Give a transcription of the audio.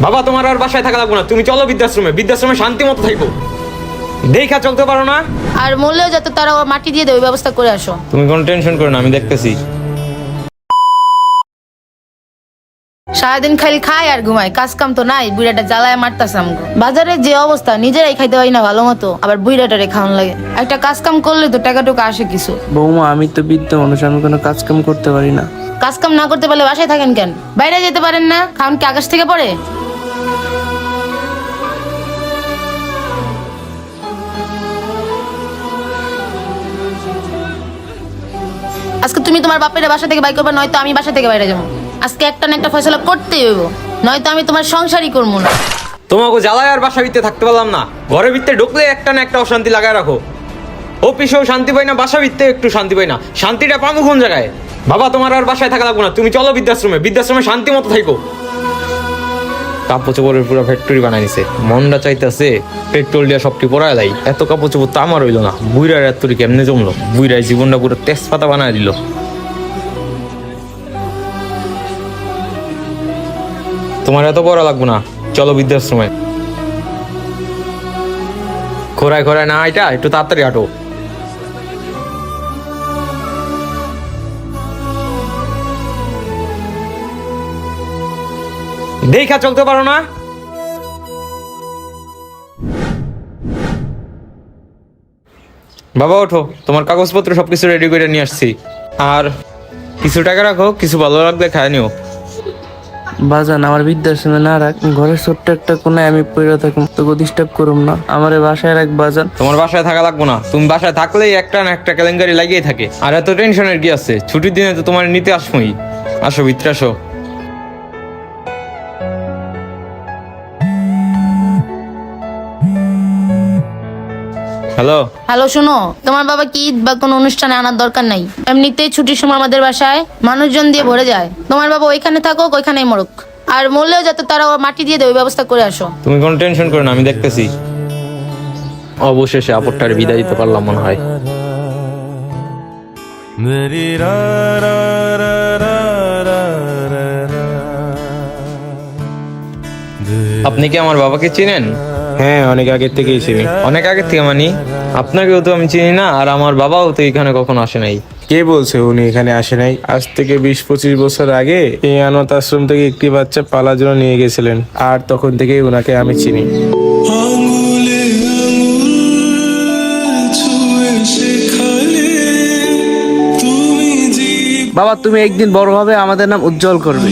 বাবা তোমার আর বাসায় থাকা লাগবে না, তুমি চলো বৃদ্ধাশ্রমে। বৃদ্ধাশ্রমে শান্তি মতো থাকবো, দেখা চলতে পারো না। আর মূল্যেও যাতে তারা মাটি দিয়ে দেয় ওই ব্যবস্থা করে আসো। তুমি কোনো টেনশন করো না, আমি দেখতেছি। সারাদিন খালি খায় আর ঘুমায়, কাজ কাম তো নাই। বুড়াটা জ্বালায় মারতাছে আমগো। বাজারের যে অবস্থা, নিজেরাই খাইতে পারি না ভালো মতো, আবার বুড়াটারে খাওয়ান লাগে। একটা কাজ কাম করলে তো টাকা টুকা আসে কিছু। বৌমা, আমি তো বৃদ্ধ মানুষ, আমি কোনো কাজ কাম করতে পারি না। কাজ কাম না করতে পারলে বাসায় থাকেন কেন? বাইরে যেতে পারেন না? খাওন কি আকাশ থেকে পড়ে? আজকে তুমি তোমার বাপের বাসা থেকে বাইর করবে, নয়তো আমি বাসা থেকে বাইরে যাবো। আজকে একটা না একটা ফয়সালা করতেই হইব, নয়তো আমি তোমার সংসারই করবো না। তোমাকে জ্বালায় আর বাসা ভিতরে থাকতে পারলাম না। ঘরের ভিতরে ঢুকলে একটা না একটা অশান্তি লাগায় রাখো। অফিসেও শান্তি পাই না, বাসা ভিতরে একটু শান্তি পাই না। শান্তিটা পাবো কোন জায়গায়? বাবা তোমার আর বাসায় থাকা লাগবে না, তুমি চলো বৃদ্ধাশ্রমে। বৃদ্ধাশ্রমে শান্তি মতো থাকো। কাপড় চোপড়ের পুরো ফ্যাক্টরি বানাই নিছে। মনটা চাইতেছে পেট্রোল দিয়ে সবটি পড়ায় লাই। এত কাপড় চোপড় তো আমার হইলো না। বুইরার এতটি কেমনে জমলো? বুইরাই জীবনটা পুরো তেজপাতা বানায় দিল। তোমার এত বড় লাগবো না, চলো বৃদ্ধাশ্রমে। খোরায় খোরায় না, এটা একটু তাড়াতাড়ি হাঁটো। দেখা চলতে পারো না। বাবা ওঠো, তোমার কাগজপত্র সবকিছু রেডি করে নিয়ে আসছি। আর কিছু টাকা রাখো, কিছু ভালো লাগলে খায় নিও। বাজান, আমার বৃদ্ধাশ্রমে না রাখ, ঘরের ছোট্ট একটা কোনায় আমি পড়ে থাকুম, তোকে ডিস্টার্ব করুম না। আমারে বাসায় রাখ বাজান। তোমার বাসায় থাকা লাগবো না, তুমি বাসায় থাকলেই একটা না একটা কেলেঙ্কারি লাগিয়ে থাকে। আর এত টেনশনের কি আছে? ছুটির দিনে তো তোমার নিতে আসমই। আসো ভিতরে আসো। হ্যালো হ্যালো, শোনো, তোমার বাবা কি ঈদ বা কোনো অনুষ্ঠানে আনার দরকার নাই। এমনিতেই ছুটির সময় আমাদের বাসায় মানুষজন দিয়ে ভরে যায়। তোমার বাবা ওইখানে থাকুক, ওইখানেই মরুক। আর মরলেও যাতে তারা মাটি দিয়ে দেয় ওই ব্যবস্থা করে আসো। তুমি কোনো টেনশন করো না, আমি দেখতেছি। অবশেষে আপদটার বিদায় দিতে পারলাম মনে হয়। আপনি কি আমার বাবাকে চিনেন? হ্যাঁ, অনেক আগের থেকেই চিনি। অনেক আগের থেকে মানে? আপনাকেও তো আমি চিনি না, আর আমার বাবাও তো এখানে কখনো আসে নাই। কে বলছে উনি এখানে আসে নাই? আজ থেকে 20-25 বছর আগে এই অনাথ আশ্রম থেকে একটি বাচ্চা পালার জন্য নিয়ে গেছিলেন, আর তখন থেকেই ওনাকে আমি চিনি। বাবা, তুমি একদিন বড় হবে, আমাদের নাম উজ্জ্বল করবে।